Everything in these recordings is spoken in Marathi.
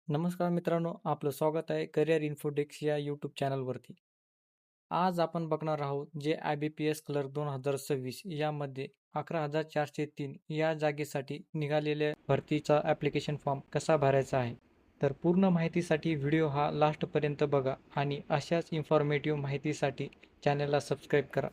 नमस्कार मित्रांनो, आपलं स्वागत आहे करिअर इन्फोडेक्स या यूट्यूब चॅनलवरती. आज आपण बघणार आहोत जे IBPS क्लर्क 2026 यामध्ये 11,403 या जागेसाठी निघालेल्या भरतीचा ॲप्लिकेशन फॉर्म कसा भरायचा आहे. तर पूर्ण माहितीसाठी व्हिडिओ हा लास्टपर्यंत बघा आणि अशाच इन्फॉर्मेटिव्ह माहितीसाठी चॅनलला सबस्क्राईब करा.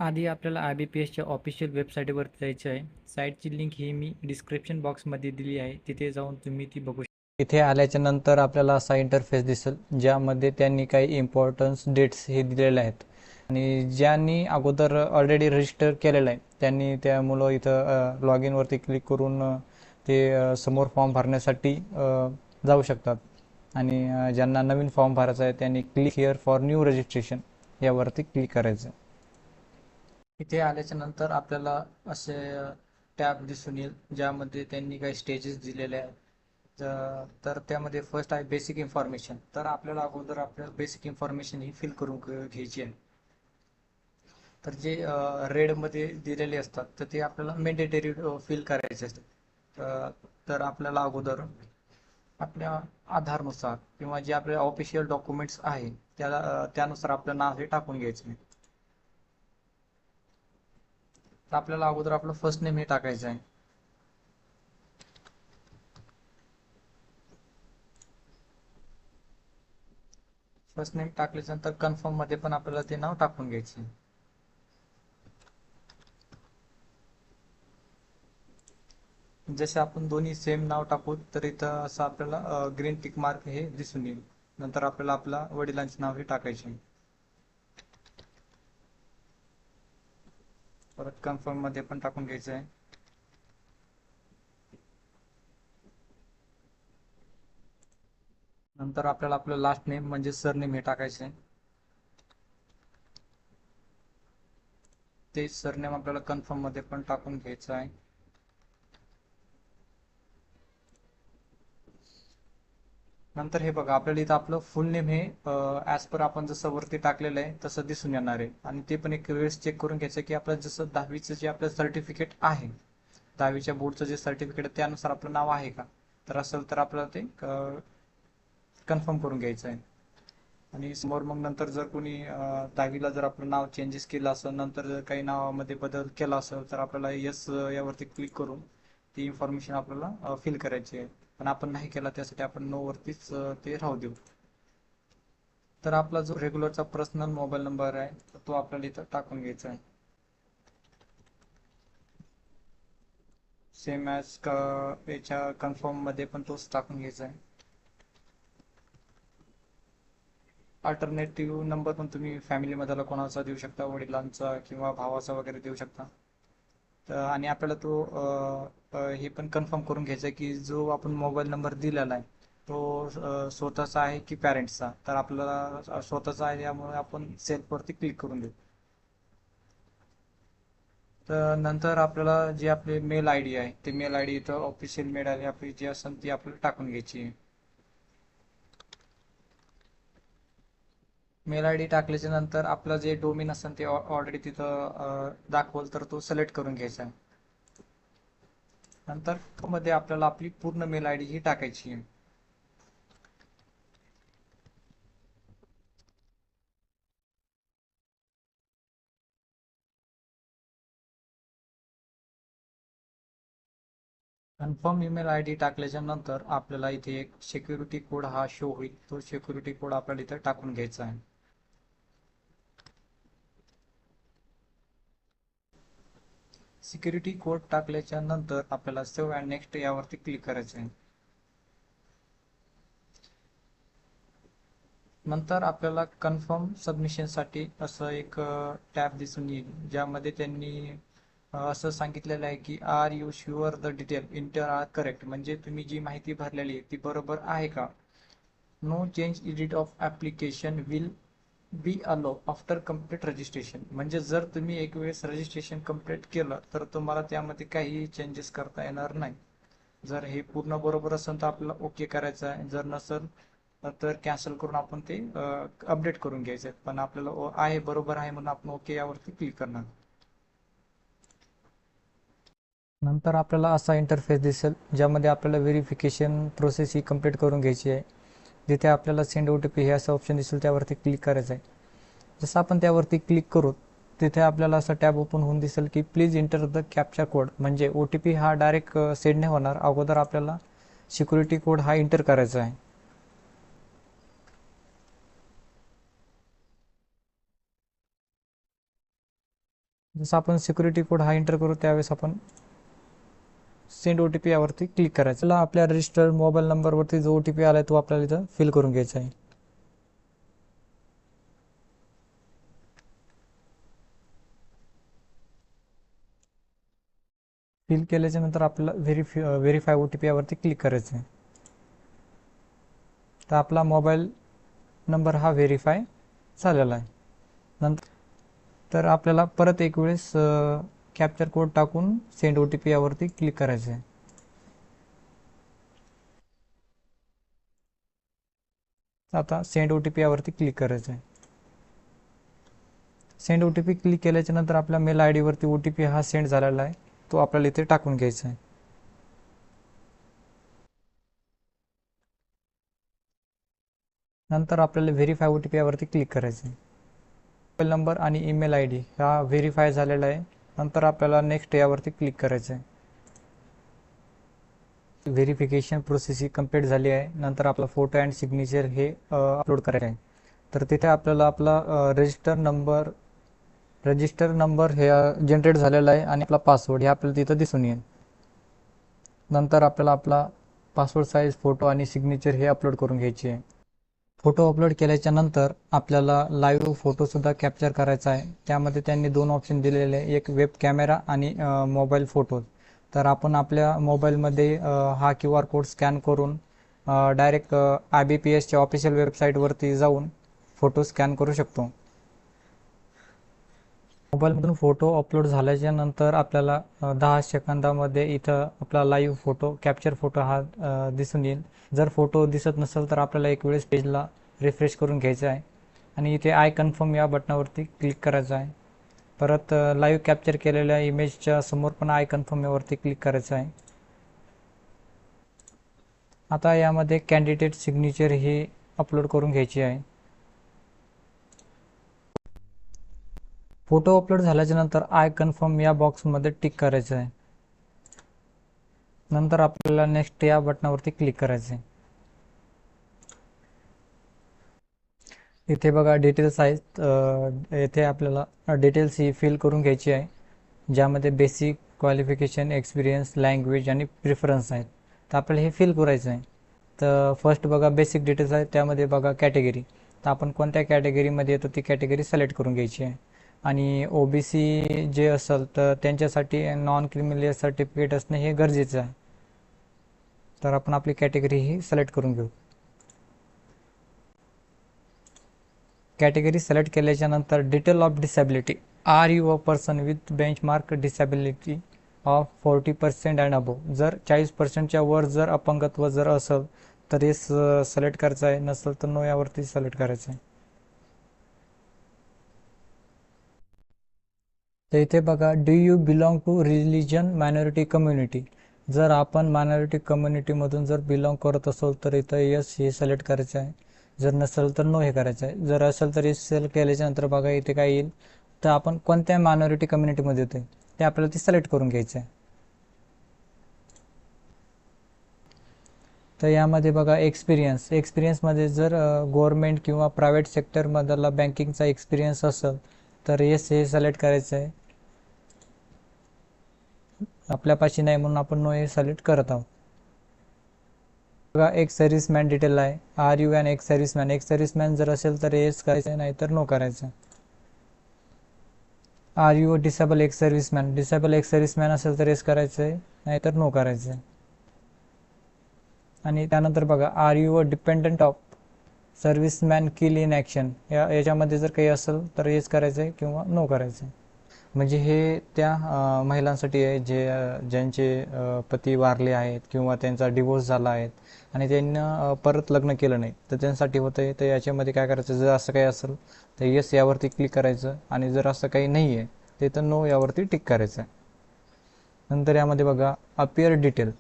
आधी आपल्याला IBPSच्या ऑफिशियल वेबसाईटवर जायचं आहे. साईटची लिंक ही मी डिस्क्रिप्शन बॉक्समध्ये दिली आहे, तिथे जाऊन तुम्ही ती बघू शकता. इथे आल्याच्या नंतर आपल्याला असा इंटरफेस दिसेल ज्यामध्ये त्यांनी काही इम्पॉर्टन्स डेट्स हे दिलेले आहेत आणि ज्यांनी अगोदर ऑलरेडी रजिस्टर केलेलं आहे त्यांनी त्यामुळं इथं लॉग इनवरती क्लिक करून ते समोर फॉर्म भरण्यासाठी जाऊ शकतात आणि ज्यांना नवीन फॉर्म भरायचा आहे त्यांनी click here for new registration यावरती क्लिक करायचं. इथे आल्याच्या नंतर आपल्याला असे टॅब दिसून येईल ज्यामध्ये त्यांनी काही स्टेजेस दिलेले आहेत. तर त्यामध्ये फर्स्ट आहे बेसिक इन्फॉर्मेशन. तर आपल्याला अगोदर आपल्याला बेसिक इन्फॉर्मेशन ही फिल करून घ्यायची आहे. तर जे रेडमध्ये दिलेले असतात तर ते आपल्याला मेंडेटरी फिल करायचे असतात. तर आपल्याला अगोदर आपल्या आधारनुसार किंवा जे आपले ऑफिशियल डॉक्युमेंट्स आहे त्यानुसार आपलं नाव हे टाकून घ्यायचं आहे. तर आपल्याला अगोदर आपलं फर्स्ट नेम हे टाकायचं आहे. फर्स्ट नेम टाकल्यानंतर कन्फर्म मध्ये पण आपल्याला ते नाव टाकून घ्यायचं आहे. जसे आपण दोन्ही सेम नाव टाकू तर इथं असं आपल्याला ग्रीन टिक मार्क हे दिसून येईल. नंतर आपल्याला आपल्या वडिलांचे नाव हे टाकायचे. परत कन्फर्म मध्ये पण टाकून घ्यायचं आहे. नंतर आपल्याला आपलं लास्ट नेम म्हणजे सरनेम हे टाकायचे आहे. ते सरनेम आपल्याला कन्फर्म मध्ये पण टाकून घ्यायचं आहे. नंतर हे बघा आपल्याला इथं आपलं फुल नेम हे ऍज पर आपण जसं वरती टाकलेलं आहे तसं दिसून येणार आहे. आणि ते पण एक वेळेस चेक करून घ्यायचं की आपलं जसं 10वीचं जे आपलं सर्टिफिकेट आहे, 10वीच्या बोर्डचं जे सर्टिफिकेट आहे त्यानुसार आपलं नाव आहे का, तर असेल तर आपल्याला ते कन्फर्म करून घ्यायचं आहे. आणि समोर मग नंतर जर कोणी 10वीला जर आपलं नाव चेंजेस केलं असेल, नंतर जर काही नावामध्ये बदल केला असेल तर आपल्याला येस यावरती क्लिक करून ती इन्फॉर्मेशन आपल्याला फिल करायची आहे. पण आपण नाही केला त्यासाठी आपण नो वरतीच ते राहू देऊ. तर आपला जो रेग्युलरचा पर्सनल मोबाईल नंबर आहे तो आपल्याला इथं टाकून घ्यायचा आहे. सेम ॲज याच्या कन्फर्म मध्ये पण तोच टाकून घ्यायचा आहे. अल्टरनेटिव्ह नंबर पण तुम्ही फॅमिलीमधला कोणाचा देऊ शकता, वडिलांचा किंवा भावाचा वगैरे देऊ शकता. तर आणि आपल्याला तो हे पण कन्फर्म करून घ्यायचा आहे की जो आपण मोबाईल नंबर दिलेला आहे तो स्वतःचा आहे की पॅरेंट्सचा. तर आपल्याला स्वतःचा आहे त्यामुळे आपण सेल्फवरती क्लिक करून देऊ. तर नंतर आपल्याला जे आपले मेल आय डी आहे ते मेल आय डी इथं ऑफिशियल मेल आय डी आपली जी असेल ती आपल्याला टाकून घ्यायची आहे. मेल आय डी टाकल्याच्या नंतर आपलं जे डोमेन असेल ते ऑलरेडी तिथं दाखवल तर तो सिलेक्ट करून घ्यायचा आहे. नंतर मध्ये आपल्याला आपली पूर्ण मेल आय डी ही टाकायची आहे. कन्फर्म ईमेल आय डी टाकल्याच्या नंतर आपल्याला इथे एक सिक्युरिटी कोड हा शो होईल. तो सिक्युरिटी कोड आपल्याला इथे टाकून घ्यायचा आहे. सिक्युरिटी कोड टाकल्याच्या नंतर आपल्याला सेव्ह अँड नेक्स्ट यावरती क्लिक करायचं आहे. नंतर आपल्याला कन्फर्म सबमिशनसाठी असं एक टॅब दिसून येईल ज्यामध्ये त्यांनी असं सांगितलेलं आहे की are you sure the detail enter are correct, म्हणजे तुम्ही जी माहिती भरलेली आहे ती बरोबर आहे का. No change edit of application will be allow after complete registration, म्हणजे जर तुम्ही एक वेळेस रजिस्ट्रेशन कम्प्लीट केलं तर तुम्हाला त्यामध्ये काही चेंजेस करता येणार नाही. जर हे पूर्ण बरोबर असेल तर आपल्याला ओके करायचं आहे, जर नसेल तर कॅन्सल करून आपण ते अपडेट करून घ्यायचे. पण आपल्याला आहे बरोबर आहे म्हणून आपण ओके यावरती क्लिक करणार. नंतर आपल्याला असा इंटरफेस दिसेल ज्यामध्ये आपल्याला व्हेरिफिकेशन प्रोसेस ही कंप्लीट करून घ्यायची आहे. जिथे आपल्याला सेंड OTP हे असं ऑप्शन दिसेल त्यावरती क्लिक करायचं आहे. जसं आपण त्यावरती क्लिक करू तिथे आपल्याला असं टॅब ओपन होऊन दिसेल की please enter the captcha code. म्हणजे OTP हा डायरेक्ट सेंड नाही होणार, अगोदर आपल्याला सिक्युरिटी कोड हा इंटर करायचा आहे. जसं आपण सिक्युरिटी कोड हा इंटर करू त्यावेळेस आपण सेंड OTP यावरती क्लिक करायचं. आपल्या रजिस्टर्ड मोबाईल नंबरवरती जो OTP आलाय तो आपल्याला इथं फिल करून घ्यायचा आहे. फिल केल्याच्या नंतर आपल्याला व्हेरीफाय OTP यावरती क्लिक करायचं आहे. तर आपला मोबाईल नंबर हा व्हेरीफाय झालेला आहे. नंतर तर आपल्याला परत एक वेळेस कॅप्चर कोड टाकून सेंड OTP यावरती क्लिक करायचं आहे. आता सेंड OTP यावरती क्लिक करायचं आहे. सेंड OTP क्लिक केल्याच्या नंतर आपल्या मेल ID वरती OTP हा सेंड झालेला आहे, तो आपल्याला इथे टाकून घ्यायचा आहे. नंतर आपल्याला व्हेरीफाय OTP यावरती क्लिक करायचं आहे. मोबाईल नंबर आणि ईमेल ID हा व्हेरीफाय झालेला आहे. नंतर आपल्याला नेक्स्ट यावरती क्लिक करायचं आहे. व्हेरिफिकेशन प्रोसेस ही कंप्लीट झाली आहे. नंतर आपला फोटो अँड सिग्नेचर हे अपलोड करायचे आहे. तर तिथे आपल्याला आपला रजिस्टर नंबर हे जनरेट झालेला आहे आणि आपला पासवर्ड हे आपल्याला तिथं दिसून येईल. नंतर आपल्याला आपला पासवर्ड साईज फोटो आणि सिग्नेचर हे अपलोड करून घ्यायचे आहे. फोटो अपलोड केल्याच्या नंतर आपल्याला लाईव्ह फोटोसुद्धा कॅप्चर करायचा आहे. त्यामध्ये त्यांनी दोन ऑप्शन दिलेले आहे, एक वेब कॅमेरा आणि मोबाईल फोटो. तर आपण आपल्या मोबाईलमध्ये हा QR कोड स्कॅन करून डायरेक्ट IBPSच्या ऑफिशियल वेबसाईटवरती जाऊन फोटो स्कॅन करू शकतो. मोबाईलमधून फोटो अपलोड झाल्याच्या नंतर आपल्याला 10 सेकंदामध्ये इथं आपला लाईव्ह फोटो कॅप्चर फोटो हा दिसून येईल. जर फोटो दिसत नसेल तर आपल्याला एक वेळेस पेजला रिफ्रेश करून घ्यायचं आहे आणि इथे आय कन्फर्म या बटनावरती क्लिक करायचं आहे. परत लाईव्ह कॅप्चर केलेल्या इमेजच्या समोर पण आय कन्फर्म यावरती क्लिक करायचं आहे. आता यामध्ये कॅन्डिडेट सिग्नेचर ही अपलोड करून घ्यायची आहे. फोटो अपलोड झाल्याच्या नंतर आय कन्फर्म या बॉक्समध्ये टिक करायचं आहे. नंतर आपल्याला नेक्स्ट या बटनावरती क्लिक करायचं आहे. इथे बघा डिटेल्स आहेत. येथे आपल्याला डिटेल्स ही फिल करून घ्यायची आहे, ज्यामध्ये बेसिक, क्वालिफिकेशन, एक्सपिरियन्स, लँग्वेज आणि प्रिफरन्स आहेत. तर आपल्याला हे फिल करायचं आहे. तर फर्स्ट बघा बेसिक डिटेल्स आहेत, त्यामध्ये बघा कॅटेगरी. तर आपण कोणत्या कॅटेगरीमध्ये येतो ती कॅटेगरी सिलेक्ट करून घ्यायची आहे. आणि OBC जे असेल तर त्यांच्यासाठी नॉन क्रिमिनल सर्टिफिकेट असणे हे गरजेचं आहे. तर आपण आपली कॅटेगरी ही सिलेक्ट करून घेऊ. कॅटेगरी सिलेक्ट केल्याच्या नंतर detail of disability. Are you a person with benchmark disability of 40% and above. जर 40%च्या वर जर अपंगत्व जर असेल तर हे सिलेक्ट करायचं आहे, नसेल तर नो यावरती सिलेक्ट करायचं आहे. तर इथे बघा do you belong to religion minority community. जर आपण मायनॉरिटी कम्युनिटीमधून जर बिलॉंग करत असेल तर इथं यस हे सिलेक्ट करायचं आहे. जर नसेल तर नो हे करायचं आहे. जर असेल तर सिलेक्ट केल्याच्या नंतर बघा इथे काय येईल, तर आपण कोणत्या मायनॉरिटी कम्युनिटीमध्ये येतोय ते आपल्याला ते सिलेक्ट करून घ्यायचं आहे. तर यामध्ये बघा एक्सपिरियन्समध्ये जर गव्हर्नमेंट किंवा प्रायव्हेट सेक्टरमधला बँकिंगचा एक्सपिरियन्स असेल तर येस हे सिलेक्ट करायचं आहे. आपल्यापाशी नाही म्हणून आपण नो हे सिलेक्ट करत आहोत. बघा एक सर्व्हिसमॅन डिटेल आहे. आर यू अन एक सर्व्हिसमॅन. एक सर्व्हिसमॅन जर असेल तर येस करायचं, नाही तर नो करायचं. आर यू डिसेबल एक सर्व्हिसमॅन. डिसेबल एक सर्व्हिसमॅन असेल तर येस करायचं आहे, नाहीतर नो करायचं आहे. आणि त्यानंतर बघा are you a dependent of serviceman kill in action. याच्यामध्ये जर काही असेल तर येस करायचं आहे किंवा नो करायचं आहे. म्हणजे हे त्या महिलांसाठी आहे ज्यांचे पती वारले आहेत किंवा त्यांचा डिवोर्स झाला आहे आणि त्यांना परत लग्न केलं नाही, तर त्यांच्यासाठी होतं आहे. तर याच्यामध्ये काय करायचं, जर असं काही असेल तर येस यावरती क्लिक करायचं आणि जर असं काही नाही आहे ते तर नो यावरती टिक करायचं आहे. नंतर यामध्ये बघा अपियर डिटेल.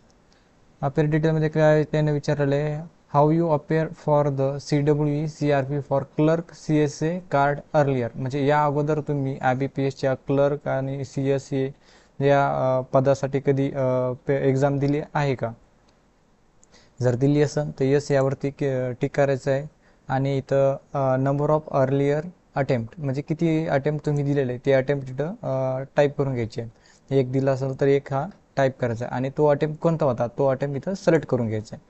अपियर डिटेलमध्ये काय त्याने विचारलेलं आहे, how you appear for the CWE CRP for clerk CSA card earlier. म्हणजे या अगोदर तुम्ही IBPSच्या क्लर्क आणि CSA या पदासाठी कधी एक्झाम दिली आहे का? जर दिली असेल तर यस यावरती टिक करायचं आहे. आणि इथं नंबर ऑफ अर्लियर अटेम्प्ट म्हणजे किती अटेम्प्ट तुम्ही दिलेले ते अटेम्प्ट इथं टाईप करून घ्यायचे आहे. एक दिला असेल तर एक हा टाईप करायचा आहे आणि तो अटेम्प्ट कोणता होता तो अटेम्प्ट इथं सिलेक्ट करून घ्यायचा आहे.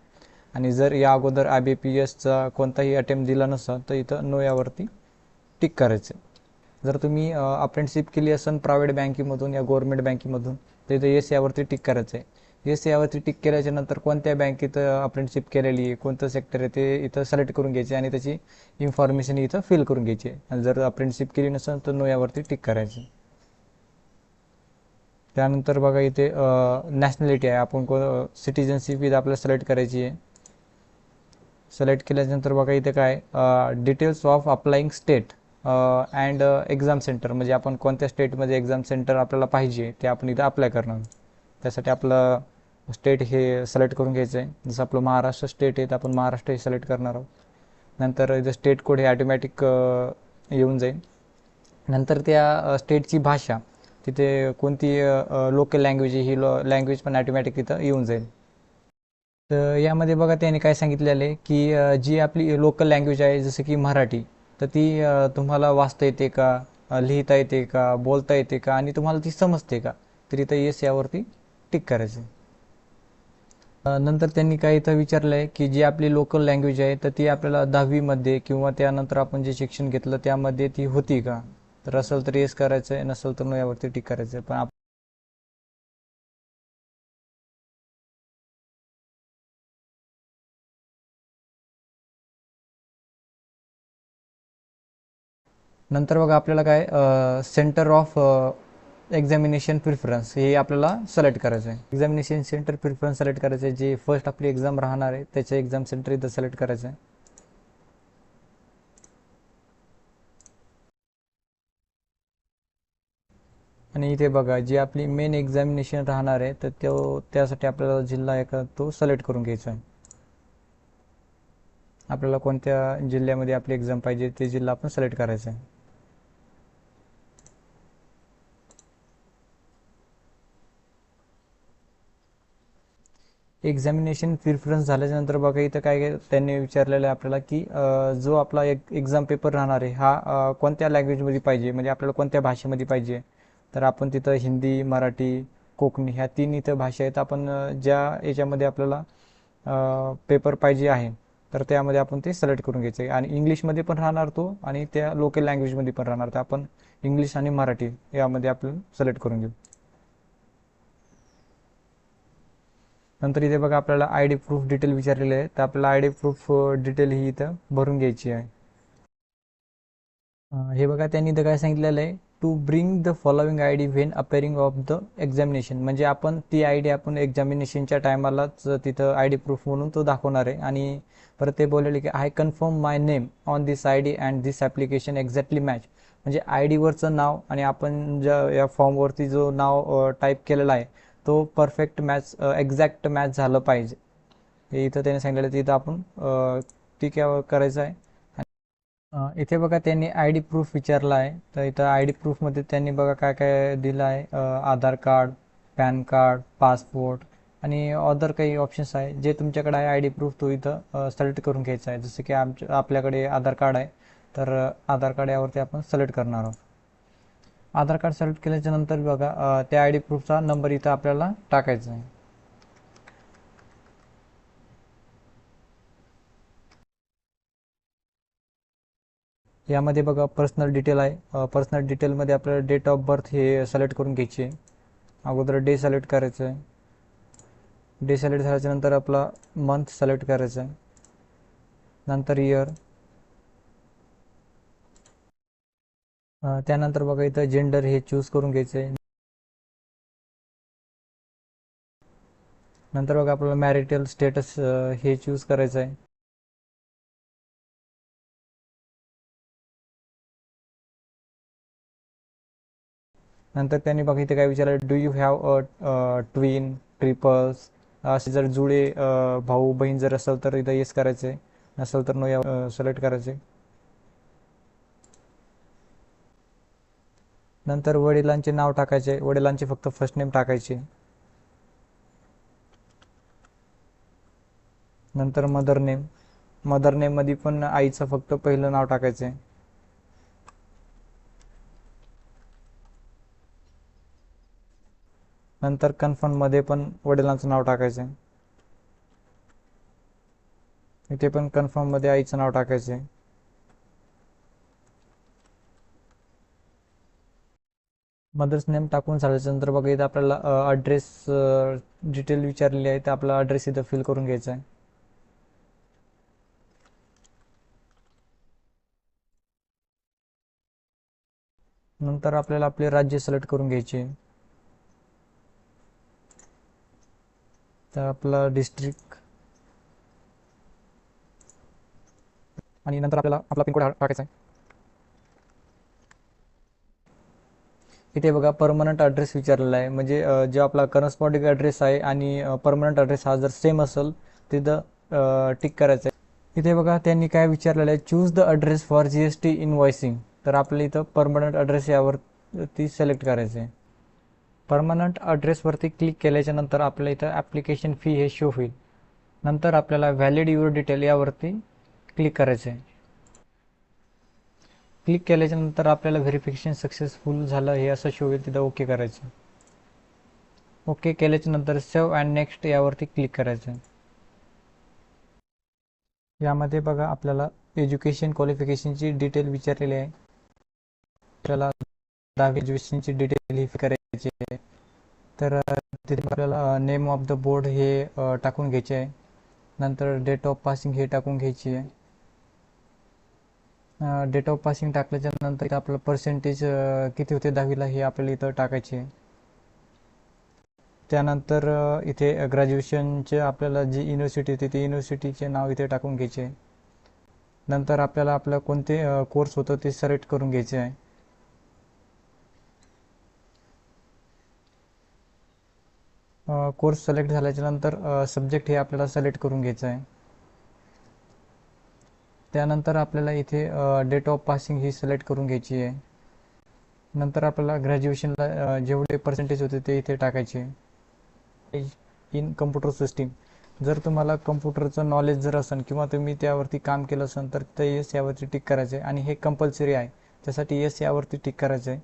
आणि जर या अगोदर IBPSचा कोणताही अटेम्प्ट दिला नसेल तर इथं नो यावरती टिक करायचं आहे. जर तुम्ही अप्रेंटिसशिप केली असेल प्रायव्हेट बँकेमधून या गव्हर्नमेंट बँकेमधून तर इथं येस यावरती टिक करायचं आहे. येस यावरती टिक केल्याच्या नंतर कोणत्या बँकेत अप्रेंटिसशिप केलेली आहे, कोणतं सेक्टर आहे ते इथं सिलेक्ट करून घ्यायचे आणि त्याची इन्फॉर्मेशन इथं फिल करून घ्यायची आहे. आणि जर अप्रेंटिसशिप केली नसेल तर नो यावरती टिक करायचं. त्यानंतर बघा इथे नॅशनॅलिटी आहे, आपण सिटिझनशिप इथं आपल्याला सिलेक्ट करायची आहे. सिलेक्ट केल्यानंतर बघा इथे काय details of applying state and exam centre म्हणजे आपण कोणत्या स्टेटमध्ये एक्झाम सेंटर आपल्याला पाहिजे ते आपण इथं अप्लाय करणार. त्यासाठी आपलं स्टेट हे सिलेक्ट करून घ्यायचं आहे. जसं आपलं महाराष्ट्र स्टेट आहे तर आपण महाराष्ट्र हे सिलेक्ट करणार आहोत. नंतर इथं स्टेट कोड हे ऑटोमॅटिक येऊन जाईल. नंतर त्या स्टेटची भाषा तिथे कोणती लोकल लँग्वेज ही लँग्वेज पण ऑटोमॅटिक तिथं येऊन जाईल. तर यामध्ये बघा त्याने काय सांगितलेलं आहे की जी आपली लोकल लँग्वेज आहे जसं की मराठी तर ती तुम्हाला वाचता येते का, लिहिता येते का, बोलता येते का आणि तुम्हाला ती समजते का, तर इथं येस यावरती टिक करायचं. नंतर त्यांनी काय इथं विचारलं आहे की जी आपली लोकल लँग्वेज आहे तर ती आपल्याला 10वीमध्ये किंवा त्यानंतर आपण जे शिक्षण घेतलं त्यामध्ये ती होती का, तर असेल तर येस करायचं आहे, नसेल तर नो यावरती टिक करायचं आहे. पण नंतर बघा आपल्याला काय सेंटर ऑफ एक्झामिनेशन प्रिफरन्स हे आपल्याला सिलेक्ट करायचं आहे. एक्झामिनेशन सेंटर प्रिफरन्स सिलेक्ट करायचं आहे. जे फर्स्ट आपली एक्झाम राहणार आहे त्याचे एक्झाम सेंटर इथं सिलेक्ट करायचं आहे. आणि इथे बघा जी आपली मेन एक्झामिनेशन राहणार आहे तर त्यासाठी आपल्याला जिल्हा एका तो सिलेक्ट करून घ्यायचा आहे. आपल्याला कोणत्या जिल्ह्यामध्ये आपली एक्झाम पाहिजे ते जिल्हा आपण सिलेक्ट करायचा आहे. एक्झामिनेशन प्रिफरन्स झाल्याच्यानंतर बघा इथं काय त्यांनी विचारलेलं आहे आपल्याला की जो आपला एक्झाम पेपर राहणार आहे हा कोणत्या लँग्वेजमध्ये पाहिजे म्हणजे आपल्याला कोणत्या भाषेमध्ये पाहिजे. तर आपण तिथं हिंदी, मराठी, कोकणी ह्या 3 इथं भाषा आहेत. आपण ज्या याच्यामध्ये आपल्याला पेपर पाहिजे आहे तर त्यामध्ये आपण ते सिलेक्ट करून घ्यायचं आहे. आणि इंग्लिशमध्ये पण राहणार तो आणि त्या लोकल लँग्वेजमध्ये पण राहणार, तर आपण इंग्लिश आणि मराठी यामध्ये आपण सिलेक्ट करून घेऊ. नंतर इथे बघा आपल्याला ID प्रूफ डिटेल विचारलेले आहे तर आपल्याला ID प्रूफ डिटेल ही इथं भरून घ्यायची आहे. हे बघा त्यांनी इथं काय सांगितलेलं आहे, to bring the following ID when appearing of the examination. म्हणजे आपण ती ID आपण एक्झामिनेशनच्या टायमालाच तिथं ID प्रूफ म्हणून तो दाखवणार आहे. आणि परत ते बोललेले की I confirm my name on this ID and this application exactly match. म्हणजे IDवरचं नाव आणि आपण ज्या या फॉर्मवरती जो नाव टाईप केलेला आहे तो परफेक्ट मॅच एक्झॅक्ट मॅच झालं पाहिजे. हे इथं त्याने सांगितलेलं तिथं आपण ठीक करायचं आहे. इथे बघा त्यांनी ID प्रूफ विचारला आहे तर इथं ID प्रूफमध्ये त्यांनी बघा काय काय दिलं आहे, आधार कार्ड, पॅन कार्ड, पासपोर्ट आणि अदर काही ऑप्शन्स आहे. जे तुमच्याकडे आहे ID प्रूफ तो इथं सिलेक्ट करून घ्यायचा आहे. जसं की आपल्याकडे आधार कार्ड आहे तर आधार कार्ड यावरती आपण सिलेक्ट करणार आहोत. आधार कार्ड सिलेक्ट केल्याच्या नंतर बघा त्या ID प्रूफचा नंबर इथं आपल्याला टाकायचा आहे. यामध्ये बघा पर्सनल डिटेल आहे. पर्सनल डिटेलमध्ये आपल्याला डेट ऑफ बर्थ हे सिलेक्ट करून घ्यायची आहे. अगोदर डे सिलेक्ट करायचं आहे. डे सिलेक्ट झाल्याच्यानंतर आपला मंथ सिलेक्ट करायचा आहे. नंतर इयर. त्यानंतर बघा इथं जेंडर हे चूज करून घ्यायचं आहे. नंतर बघा आपल्याला मॅरिटल स्टेटस हे चूज करायचं आहे. नंतर त्यांनी बघा इथे काय विचारलं, do you have a twin, triples, असे जर जुळे भाऊ बहीण जर असेल तर इथं येस करायचे, नसेल तर नो या सिलेक्ट करायचे. नंतर वडिलांचे नाव टाकायचे, वडिलांचे फक्त फर्स्ट नेम टाकायचे. नंतर मदर नेम, मदर नेम मध्ये पण आईचं फक्त पहिलं नाव टाकायचे. नंतर कन्फर्म मध्ये पण वडिलांचं नाव टाकायचे. इथे पण कन्फर्म मध्ये आईचं नाव टाकायचे. मदर्स नेम टाकून झाल्याच्यानंतर बघा इथं आपल्याला ॲड्रेस डिटेल विचारलेली आहे, तर आपला ॲड्रेस इथं फिल करून घ्यायचा आहे. नंतर आपल्याला आपले राज्य सिलेक्ट करून घ्यायचे. तर आपला डिस्ट्रिक्ट आणि नंतर आपल्याला आपला पिनकोड टाकायचा आहे. इथे बघा परमनंट ॲड्रेस विचारलेला आहे, म्हणजे जो आपला करस्पॉन्डिंग ॲड्रेस आहे आणि परमनंट ॲड्रेस हा जर सेम असेल तिथं टिक करायचं आहे. इथे बघा त्यांनी काय विचारलेलं आहे, choose the address for GST invoicing. तर आपल्याला इथं परमनंट ॲड्रेस यावरती सिलेक्ट करायचं आहे. परमनंट ॲड्रेसवरती क्लिक केल्याच्या नंतर आपल्या इथं ॲप्लिकेशन फी हे शो होईल. नंतर आपल्याला व्हॅलिड युअर डिटेल यावरती क्लिक करायचं आहे. क्लिक केल्याच्या नंतर आपल्याला व्हेरिफिकेशन सक्सेसफुल झालं हे असं शो होईल, तिथं ओके करायचं. ओके केल्याच्या नंतर सेव्ह अँड नेक्स्ट यावरती क्लिक करायचं. यामध्ये बघा आपल्याला एज्युकेशन क्वालिफिकेशनची डिटेल विचारलेली आहे. आपल्याला 10वी एज्युकेशनची डिटेल ही करायची आहे. तर तिथे आपल्याला नेम ऑफ द बोर्ड हे टाकून घ्यायचे आहे. नंतर डेट ऑफ पासिंग हे टाकून घ्यायची आहे. डेट ऑफ पासिंग टाकल्याच्या नंतर इथं आपलं पर्सेंटेज किती होते 10वीला हे आपल्याला इथं टाकायचे आहे. त्यानंतर इथे ग्रॅज्युएशनचे आपल्याला जी युनिव्हर्सिटी होती ते युनिव्हर्सिटीचे नाव इथे टाकून घ्यायचे आहे. नंतर आपल्याला आपलं कोणते कोर्स होतं ते सिलेक्ट करून घ्यायचे आहे. कोर्स सिलेक्ट झाल्याच्या नंतर सब्जेक्ट हे आपल्याला सिलेक्ट करून घ्यायचं आहे. त्यानंतर आपल्याला इथे डेट ऑफ पासिंग ही सिलेक्ट करून घ्यायची आहे. नंतर आपल्याला ग्रॅज्युएशनला जेवढे पर्सेंटेज होते ते इथे टाकायचे. इन कम्प्युटर सिस्टीम, जर तुम्हाला कम्प्युटरचं नॉलेज जर असेल किंवा तुम्ही त्यावरती काम केलं असेल तर ते येस यावरती टिक करायचं आहे आणि हे कंपल्सरी आहे, त्यासाठी येस यावरती टिक करायचं आहे.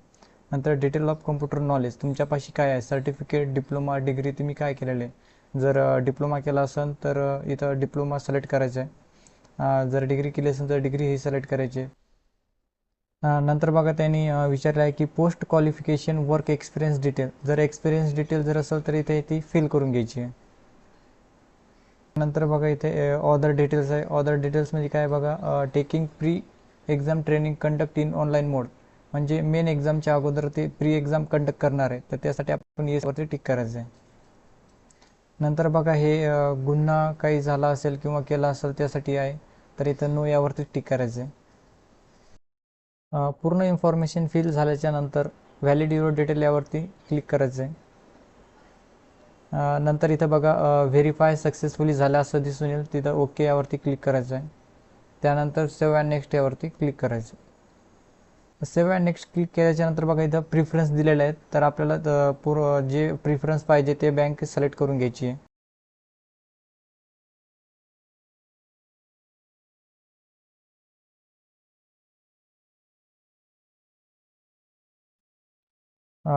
नंतर डिटेल ऑफ कम्प्युटर नॉलेज, तुमच्यापाशी काय आहे, सर्टिफिकेट, डिप्लोमा, डिग्री, तुम्ही काय केलेले आहे. जर डिप्लोमा केला असेल तर इथं डिप्लोमा सिलेक्ट करायचं आहे. जर डिग्री केली असेल तर डिग्री ही सिलेक्ट करायची आहे. नंतर बघा त्यांनी विचारलं आहे की post qualification work experience detail, जर एक्सपिरियन्स डिटेल जर असेल तर इथे ती फिल करून घ्यायची आहे. नंतर बघा इथे ऑदर डिटेल्स आहे. ऑदर डिटेल्स म्हणजे काय बघा, taking pre exam training conduct in online mode, म्हणजे मेन एक्झामच्या अगोदर ते प्री एक्झाम कंडक्ट करणार आहे, तर त्यासाठी आपण येसवरती टिक करायचं आहे. नंतर बघा हे गुन्हा काही झाला असेल किंवा केला असेल त्यासाठी आहे, तर इथं नो यावरती टिक करायचं आहे. पूर्ण इन्फॉर्मेशन फिल झाल्याच्या नंतर व्हॅलिड युअर डिटेल यावरती क्लिक करायचं आहे. नंतर इथं बघा व्हेरीफाय सक्सेसफुली झालं असं दिसून येईल, तिथं ओके यावरती क्लिक करायचं आहे. त्यानंतर सेव्ह अँड नेक्स्ट यावरती क्लिक करायचं. सेव्ह अँड नेक्स्ट क्लिक केल्याच्या नंतर बघा इथं प्रिफरन्स दिलेले आहेत, तर आपल्याला जे प्रिफरन्स पाहिजे ते बँक सिलेक्ट करून घ्यायची आहे.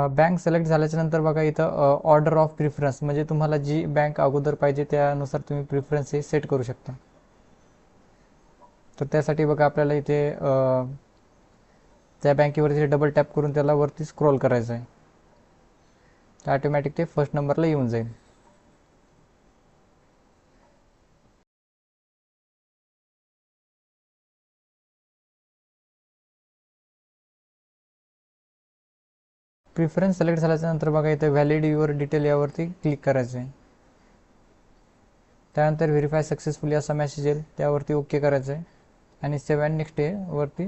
बँक सिलेक्ट झाल्याच्या नंतर बघा इथं ऑर्डर ऑफ प्रिफरन्स, म्हणजे तुम्हाला जी बँक अगोदर पाहिजे त्यानुसार तुम्ही प्रिफरन्स हे सेट करू शकता. तर त्यासाठी बघा आपल्याला इथे त्या बँकेवरती डबल टॅप करून त्याला वरती स्क्रोल करायचं आहे, तर ऑटोमॅटिक ते फर्स्ट नंबरला येऊन जाईल. प्रिफरन्स सिलेक्ट झाल्याच्या नंतर बघा इथे व्हॅलिड युअर डिटेल यावरती क्लिक करायचं आहे. त्यानंतर व्हेरीफाय सक्सेसफुली असा मेसेज येईल, त्यावरती ओके करायचं आहे आणि सेव्ह अँड नेक्स्ट वरती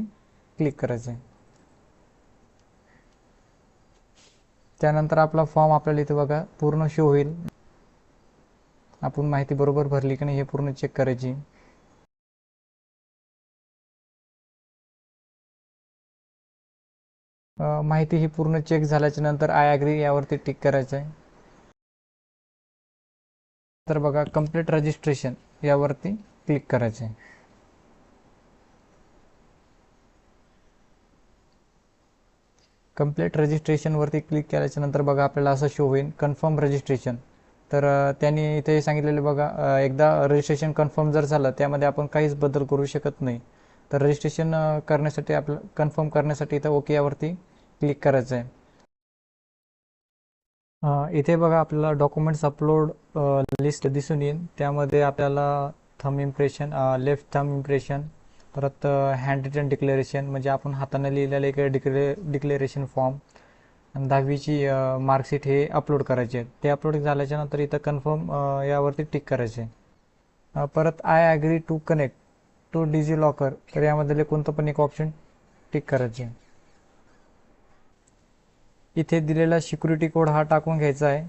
क्लिक करायचं आहे. त्यानंतर आपला फॉर्म आपल्याला इथे बघा पूर्ण शो होईल. आपण माहिती बरोबर भरली की नाही हे पूर्ण चेक करायची. माहिती ही पूर्ण चेक झाल्याच्या नंतर आय ॲग्री यावरती टिक करायचं आहे. तर बघा कंप्लीट रजिस्ट्रेशन यावरती क्लिक करायचं आहे. कंप्लीट रजिस्ट्रेशनवरती क्लिक केल्याच्या नंतर बघा आपल्याला असं शो होईल कन्फर्म रजिस्ट्रेशन. तर त्यांनी इथे सांगितलेले बघा एकदा रजिस्ट्रेशन कन्फर्म जर झालं त्यामध्ये आपण काहीच बदल करू शकत नाही. तर रजिस्ट्रेशन करण्यासाठी आपलं कन्फर्म करण्यासाठी इथं ओके यावरती क्लिक करायचं आहे. इथे बघा आपल्याला डॉक्युमेंट्स अपलोड लिस्ट दिसून येईल. त्यामध्ये आपल्याला thumb impression, left thumb impression, परत हँड रिटन डिक्लेरेशन म्हणजे आपण हाताने लिहिलेलं एक डिक्लेरेशन फॉर्म आणि 10वीची मार्कशीट हे अपलोड करायचे आहेत. ते अपलोड झाल्याच्या नंतर इथं कन्फर्म यावरती टिक करायचे. परत I agree to connect to DigiLocker, तर यामधले कोणतं पण एक ऑप्शन टिक करायचे. इथे दिलेला सिक्युरिटी कोड हा टाकून घ्यायचा आहे.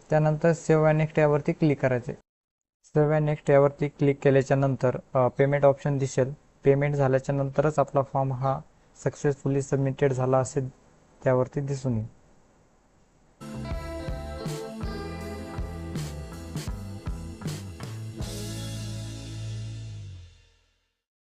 त्यानंतर सेव्ह अँड नेक्स्ट यावरती क्लिक करायचे. सेव्ह अँड नेक्स्ट यावरती क्लिक केल्याच्या नंतर पेमेंट ऑप्शन दिसेल. पेमेंट झाल्याच्या नंतरच आपला फॉर्म हा सक्सेसफुली सबमिटेड झाला असेल त्यावरती दिसून येईल.